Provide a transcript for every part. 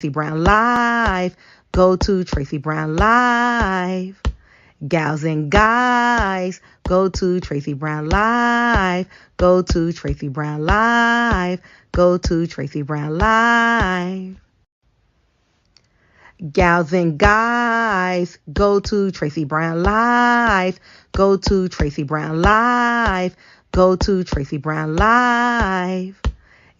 Brown Live. Go to Tracey Brown Live. Gals and guys, go to Tracey Brown Live. Go to Tracey Brown Live. Go to Tracey Brown Live. Gals and guys, go to Tracey Brown Live. Go to Tracey Brown Live. Go to Tracey Brown Live.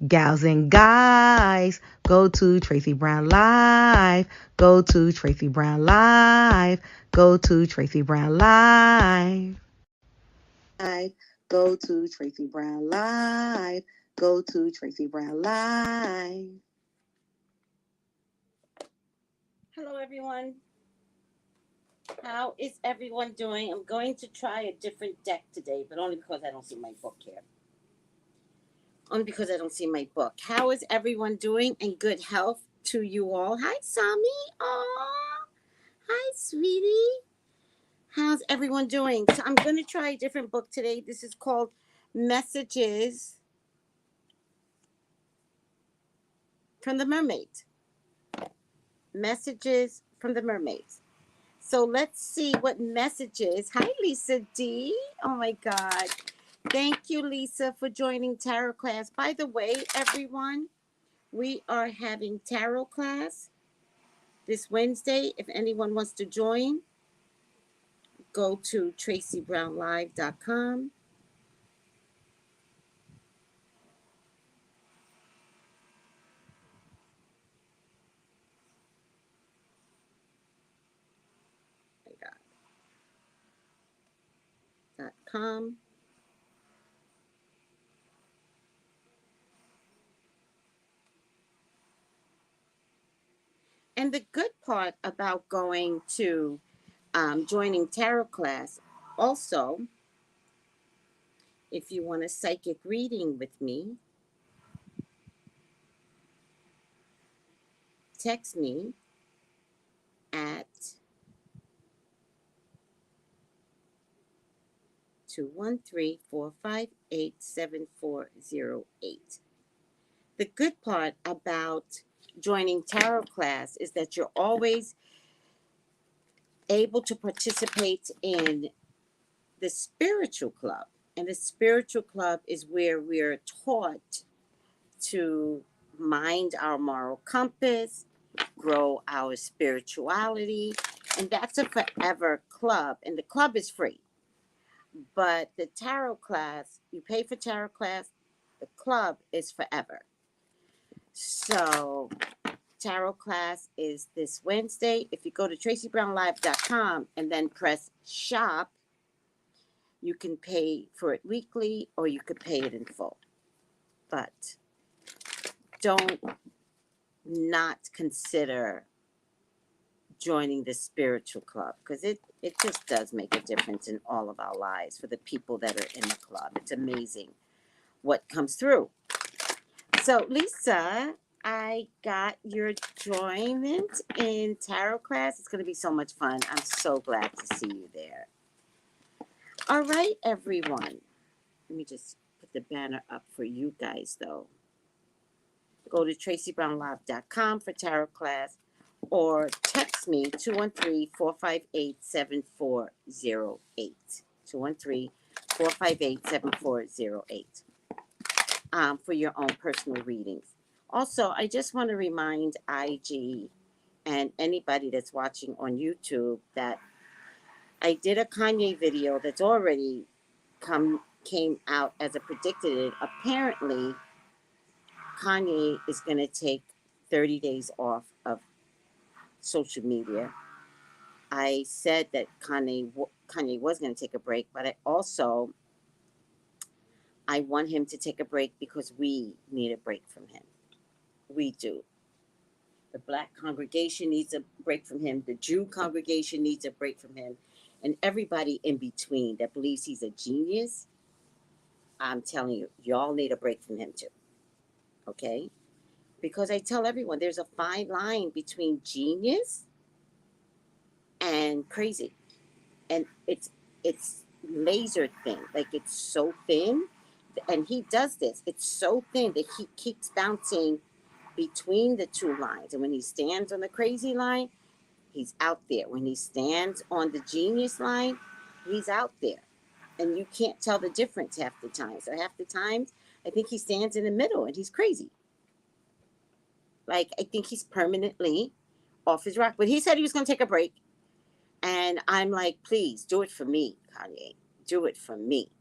Gals and guys, go to Tracey Brown Live. Go to Tracey Brown Live. Go to Tracey Brown Live. Go to Tracey Brown Live. Go to Tracey Brown Live. Hello, everyone. How is everyone doing? I'm going to try a different deck today, but only because I don't see my book here. Only because I don't see my book. How is everyone doing? And good health to you all. Hi, Sami. Aw. Hi, sweetie. How's everyone doing? So I'm going to try a different book today. This is called Messages from the Mermaids. Messages from the Mermaids. So let's see what messages. Hi, Lisa D. Oh, my God. Thank you, Lisa, for joining tarot class. By the way, everyone, we are having tarot class this Wednesday. If anyone wants to join, go to TraceyBrownLive.com. .com. And the good part about going to joining tarot class, also, if you want a psychic reading with me, text me at 213-458-7408. The good part about joining tarot class is that you're always able to participate in the spiritual club. And the spiritual club is where we're taught to mind our moral compass, grow our spirituality. And that's a forever club. And the club is free. But the tarot class, you pay for tarot class, the club is forever. So tarot class is this Wednesday. If you go to TraceyBrownLive.com and then press shop, you can pay for it weekly or you could pay it in full. But don't not consider joining the spiritual club, because it just does make a difference in all of our lives for the people that are in the club. It's amazing what comes through. So, Lisa, I got your joinment in tarot class. It's going to be so much fun. I'm so glad to see you there. All right, everyone. Let me just put the banner up for you guys, though. Go to TraceyBrownLive.com for tarot class or text me 213-458-7408. 213-458-7408 for your own personal readings. Also, I just want to remind IG and anybody that's watching on YouTube that I did a Kanye video that's already came out as I predicted it. Apparently, Kanye is going to take 30 days off of social media. I said that Kanye was going to take a break, but I want him to take a break because we need a break from him. We do. The Black congregation needs a break from him. The Jew congregation needs a break from him. And everybody in between that believes he's a genius, I'm telling you, y'all need a break from him too. Okay? Because I tell everyone there's a fine line between genius and crazy. And it's laser thin. Like, it's so thin. And he does this. It's so thin that he keeps bouncing between the two lines. And when he stands on the crazy line, he's out there. When he stands on the genius line, he's out there. And you can't tell the difference half the time. So half the times, I think he stands in the middle and he's crazy. Like, I think he's permanently off his rock. But he said he was going to take a break. And I'm like, please, do it for me, Kanye. Do it for me.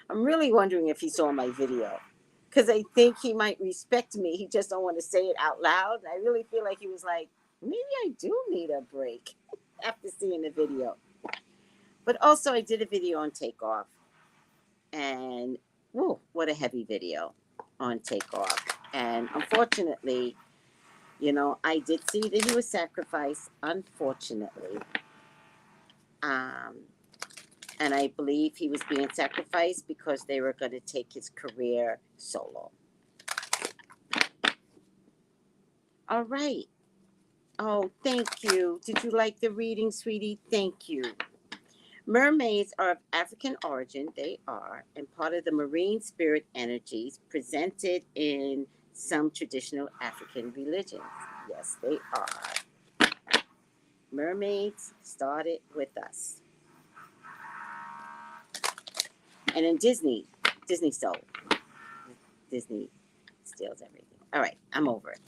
I'm really wondering if he saw my video. Because I think he might respect me. He just don't want to say it out loud. I really feel like he was like, maybe I do need a break after seeing the video. But also, I did a video on Takeoff. And, whoa, what a heavy video on Takeoff. And unfortunately, you know, I did see that he was sacrificed, unfortunately. And I believe he was being sacrificed because they were going to take his career solo. All right. Oh, thank you. Did you like the reading, sweetie? Thank you. Mermaids are of African origin. They are, and part of the marine spirit energies presented in some traditional African religions. Yes, they are. Mermaids started with us. And in Disney stole. Disney steals everything. All right, I'm over it.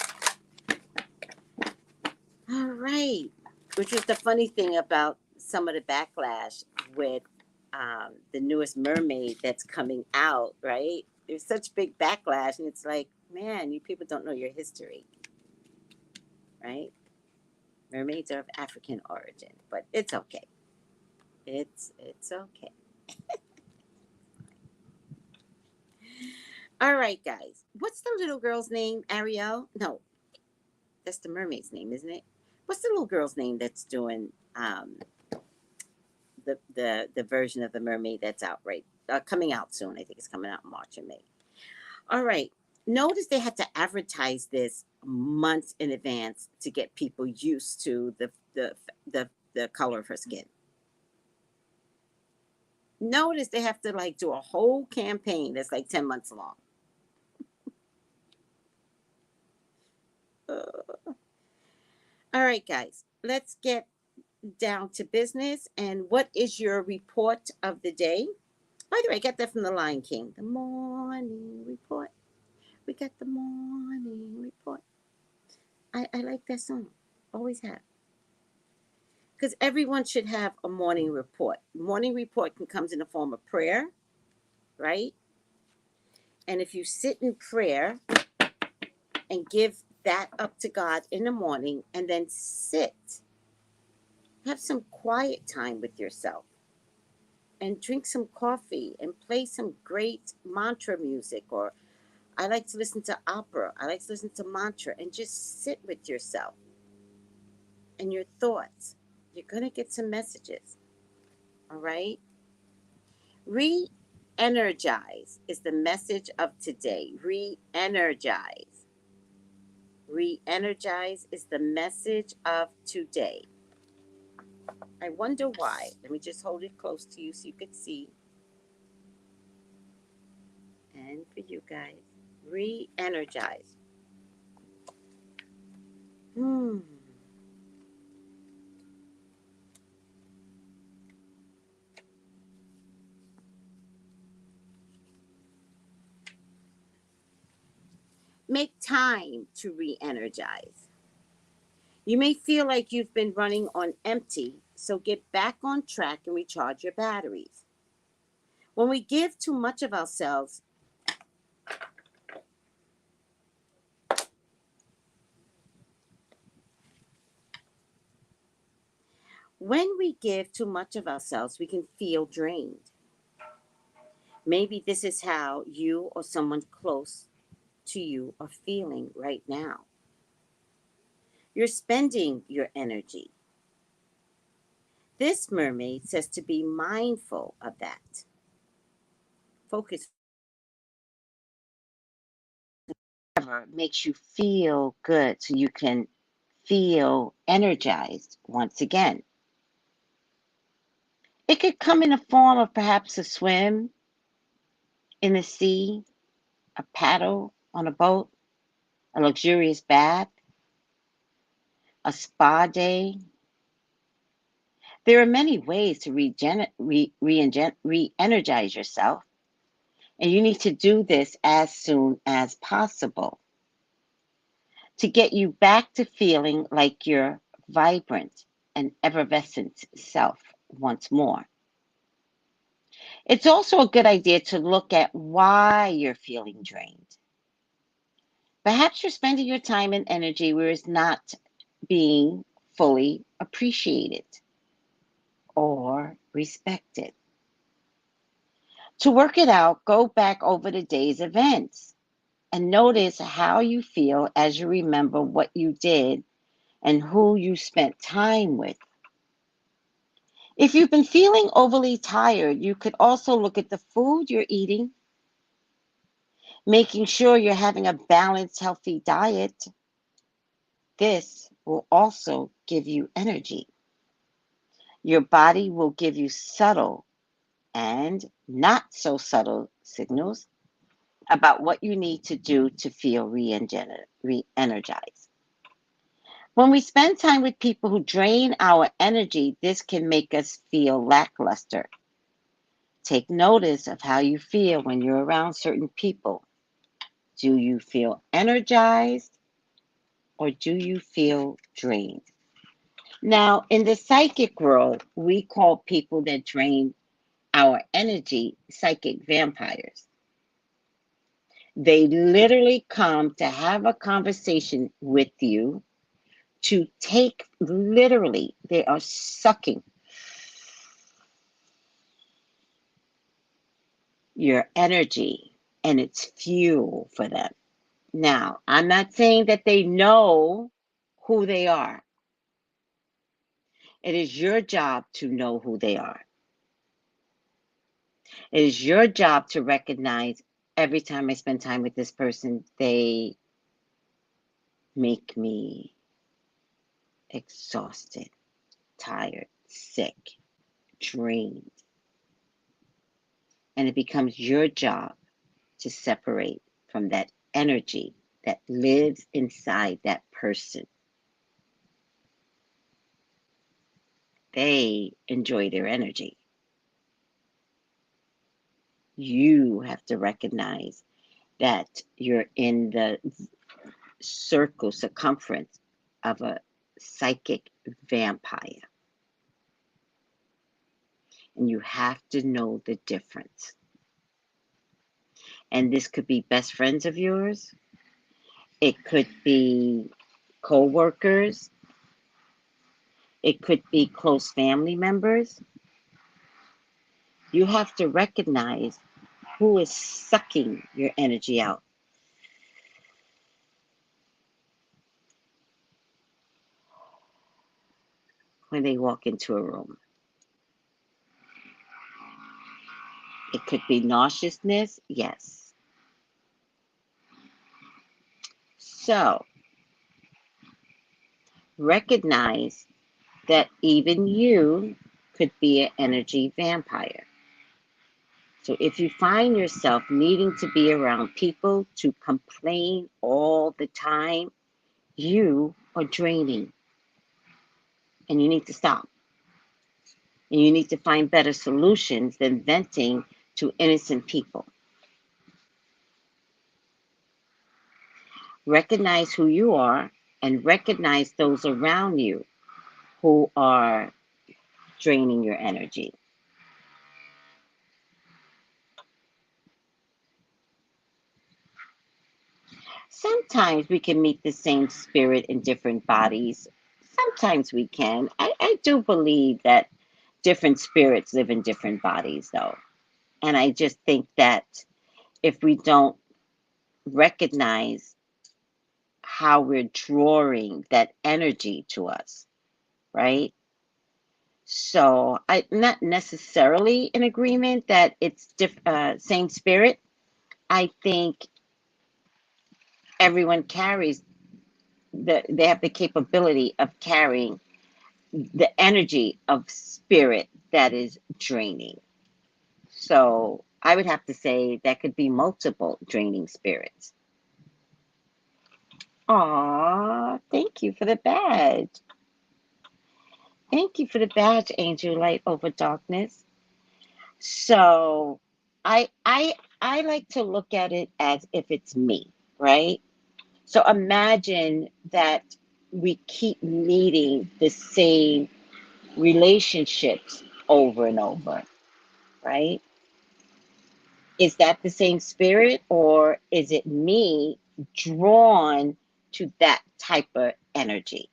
All right. Which is the funny thing about some of the backlash with the newest mermaid that's coming out, right? There's such big backlash, and it's like, man, you people don't know your history, right? Mermaids are of African origin, but it's okay. It's okay. All right, guys. What's the little girl's name? Ariel? No, that's the mermaid's name, isn't it? What's the little girl's name that's doing the version of the mermaid that's out right coming out soon? I think it's coming out in March or May. All right. Notice they had to advertise this months in advance to get people used to the color of her skin. Notice they have to like do a whole campaign that's like 10 months long. All right, guys, let's get down to business. And what is your report of the day? By the way, I got that from the Lion King. The morning report. We got the morning report. I like that song. Always have. Because everyone should have a morning report. Morning report can come in the form of prayer, right? And if you sit in prayer and give that up to God in the morning and then sit, have some quiet time with yourself and drink some coffee and play some great mantra music, or I like to listen to opera. I like to listen to mantra and just sit with yourself and your thoughts. You're going to get some messages. All right? Re-energize is the message of today. Re-energize. Re-energize is the message of today. I wonder why. Let me just hold it close to you so you could see. And for you guys, re-energize. Make time to re-energize. You may feel like you've been running on empty, so get back on track and recharge your batteries. When we give too much of ourselves, we can feel drained. Maybe this is how you or someone close to you are feeling right now. You're spending your energy. This mermaid says to be mindful of that. Focus. Whatever makes you feel good so you can feel energized once again. It could come in the form of perhaps a swim in the sea, a paddle on a boat, a luxurious bath, a spa day. There are many ways to re-energize yourself, and you need to do this as soon as possible to get you back to feeling like your vibrant and effervescent self once more. It's also a good idea to look at why you're feeling drained. Perhaps you're spending your time and energy where it's not being fully appreciated or respected. To work it out, go back over the day's events and notice how you feel as you remember what you did and who you spent time with. If you've been feeling overly tired, you could also look at the food you're eating, making sure you're having a balanced, healthy diet. This will also give you energy. Your body will give you subtle and not so subtle signals about what you need to do to feel re-energized. When we spend time with people who drain our energy, this can make us feel lackluster. Take notice of how you feel when you're around certain people. Do you feel energized or do you feel drained? Now, in the psychic world, we call people that drain our energy psychic vampires. They literally come to have a conversation with you, to take, literally, they are sucking your energy, and it's fuel for them. Now, I'm not saying that they know who they are. It is your job to know who they are. It is your job to recognize every time I spend time with this person, they make me exhausted, tired, sick, drained. And it becomes your job to separate from that energy that lives inside that person. They enjoy their energy. You have to recognize that you're in the circumference of a psychic vampire. And you have to know the difference. And this could be best friends of yours. It could be co-workers. It could be close family members. You have to recognize who is sucking your energy out. When they walk into a room. It could be nauseousness, yes. So, recognize that even you could be an energy vampire. So if you find yourself needing to be around people to complain all the time, you are draining. And you need to stop. And you need to find better solutions than venting to innocent people. Recognize who you are and recognize those around you who are draining your energy. Sometimes we can meet the same spirit in different bodies. Sometimes we can. I do believe that different spirits live in different bodies, though. And I just think that if we don't recognize how we're drawing that energy to us, right? So I'm not necessarily in agreement that it's same spirit. I think everyone carries they have the capability of carrying the energy of spirit that is draining. So I would have to say that could be multiple draining spirits. Aw, thank you for the badge. Thank you for the badge, Angel Light Over Darkness. So I like to look at it as if it's me, right? So imagine that we keep meeting the same relationships over and over, right? Is that the same spirit, or is it me drawn to that type of energy,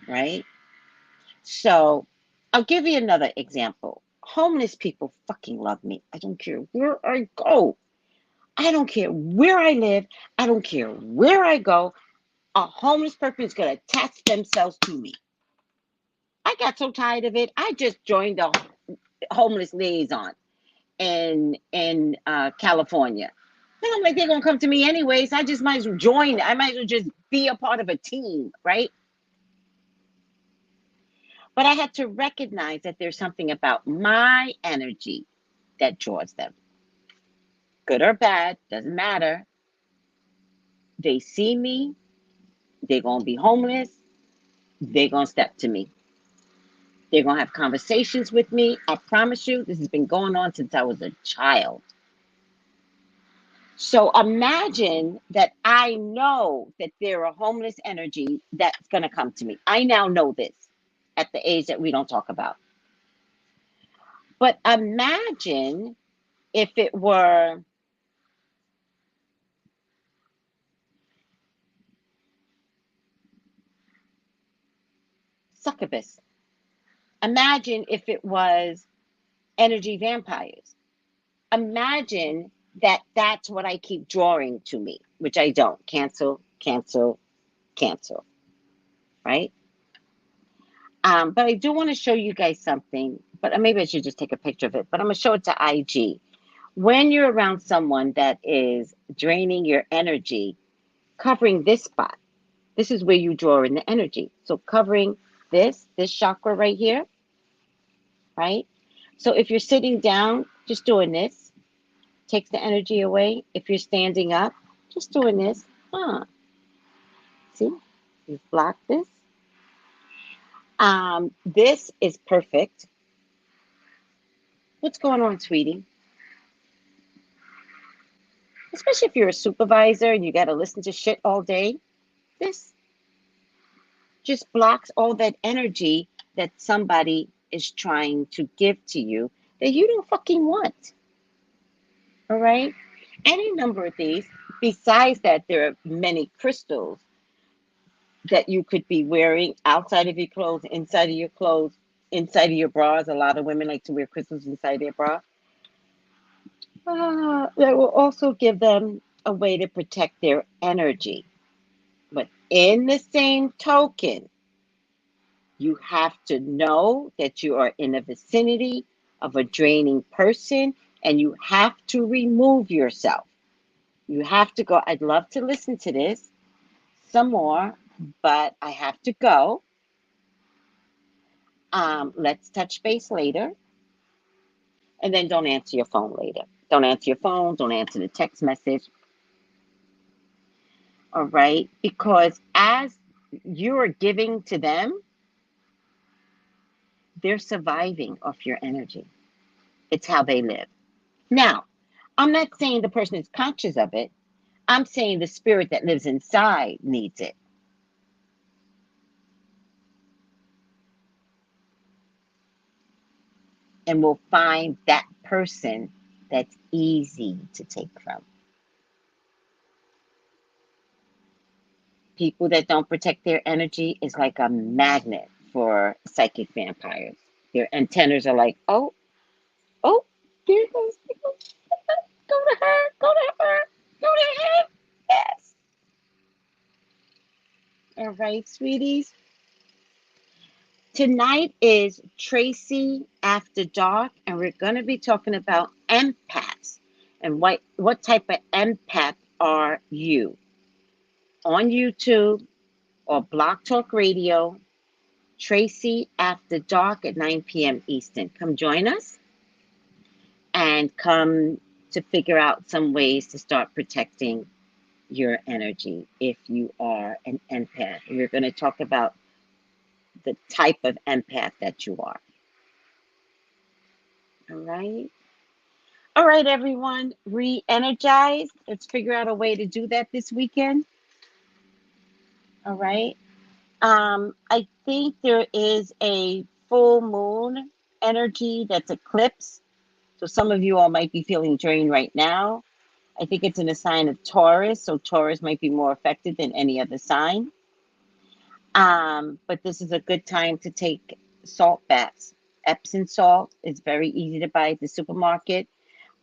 right? So I'll give you another example. Homeless people fucking love me. I don't care where I go. I don't care where I live. I don't care where I go. A homeless person is going to attach themselves to me. I got so tired of it. I just joined the homeless liaison in California. And I'm like, they're going to come to me anyways. I just might as well join. I might as well just be a part of a team, right? But I had to recognize that there's something about my energy that draws them. Good or bad, doesn't matter. They see me, they're going to be homeless, they're going to step to me. They're going to have conversations with me. I promise you, this has been going on since I was a child. So imagine that I know that there are homeless energy that's going to come to me. I now know this at the age that we don't talk about. But imagine if it were succubus. Imagine if it was energy vampires. Imagine that that's what I keep drawing to me, which I don't. Cancel, cancel, cancel, right? But I do want to show you guys something, but maybe I should just take a picture of it, but I'm going to show it to IG. When you're around someone that is draining your energy, covering this spot, this is where you draw in the energy. So covering this chakra right here, right? So if you're sitting down, just doing this takes the energy away. If you're standing up, just doing this, see, you've blocked this. This is perfect. What's going on, sweetie? Especially if you're a supervisor and you got to listen to shit all day. This just blocks all that energy that somebody is trying to give to you that you don't fucking want. All right? Any number of these. Besides that, there are many crystals that you could be wearing outside of your clothes, inside of your clothes, inside of your bras. A lot of women like to wear crystals inside their bra. That will also give them a way to protect their energy. But in the same token, you have to know that you are in the vicinity of a draining person and you have to remove yourself. You have to go. I'd love to listen to this some more, but I have to go. Let's touch base later. And then don't answer your phone later. Don't answer your phone. Don't answer the text message. All right? Because as you are giving to them, they're surviving off your energy. It's how they live. Now, I'm not saying the person is conscious of it. I'm saying the spirit that lives inside needs it. And we'll find that person that's easy to take from. People that don't protect their energy is like a magnet for psychic vampires. Their antennas are like, oh, there goes, go to her, go to her, go to him. Yes. All right, sweeties. Tonight is Tracey After Dark, and we're going to be talking about empaths and what type of empath are you? On YouTube or Blog Talk Radio, Tracey After Dark at 9 p.m. Eastern. Come join us and come to figure out some ways to start protecting your energy if you are an empath. We're going to talk about the type of empath that you are. All right. All right, everyone. Re-energize. Let's figure out a way to do that this weekend. All right. I think there is a full moon energy that's eclipse. So some of you all might be feeling drained right now. I think it's in a sign of Taurus, so Taurus might be more affected than any other sign. But this is a good time to take salt baths. Epsom salt is very easy to buy at the supermarket.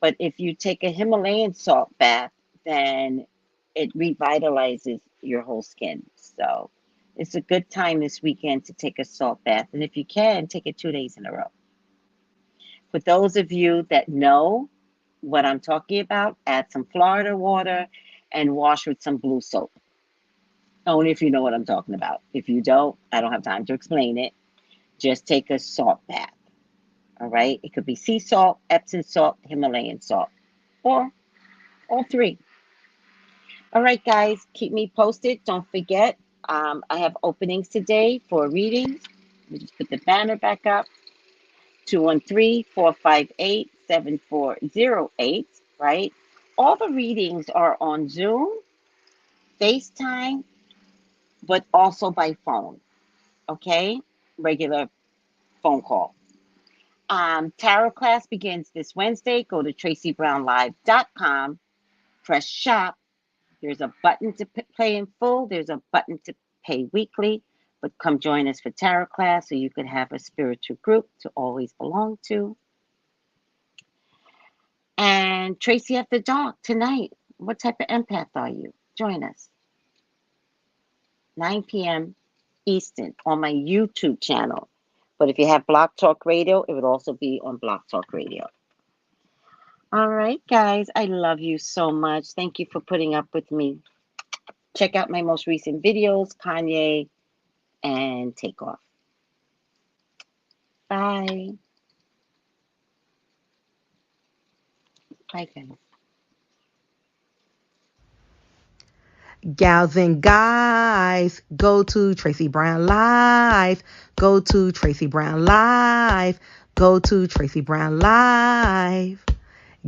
But if you take a Himalayan salt bath, then it revitalizes your whole skin. So it's a good time this weekend to take a salt bath. And if you can, take it 2 days in a row. For those of you that know what I'm talking about, add some Florida water and wash with some blue soap. Only if you know what I'm talking about. If you don't, I don't have time to explain it. Just take a salt bath. All right? It could be sea salt, Epsom salt, Himalayan salt, or all three. All right, guys, keep me posted. Don't forget, I have openings today for readings. Let me just put the banner back up. 213-458-7408, right? All the readings are on Zoom, FaceTime, but also by phone, okay? Regular phone call. Tarot class begins this Wednesday. Go to TraceyBrownlive.com, press shop. There's a button to pay in full. There's a button to pay weekly. But come join us for tarot class so you can have a spiritual group to always belong to. And Tracy After Dark tonight. What type of empath are you? Join us. 9 p.m. Eastern on my YouTube channel. But if you have Block Talk Radio, it would also be on Block Talk Radio. All right, guys. I love you so much. Thank you for putting up with me. Check out my most recent videos, Kanye and Takeoff. Bye. Bye, guys. Gals and guys, go to Tracey Brown Live. Go to Tracey Brown Live. Go to Tracey Brown Live.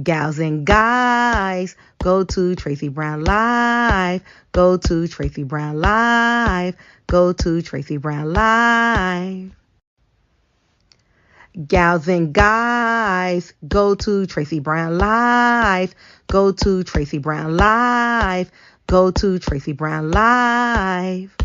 Gals and guys, go to Tracey Brown Live. Go to Tracey Brown Live. Go to Tracey Brown Live. Gals and guys, go to Tracey Brown Live. Go to Tracey Brown Live. Go to Tracey Brown Live.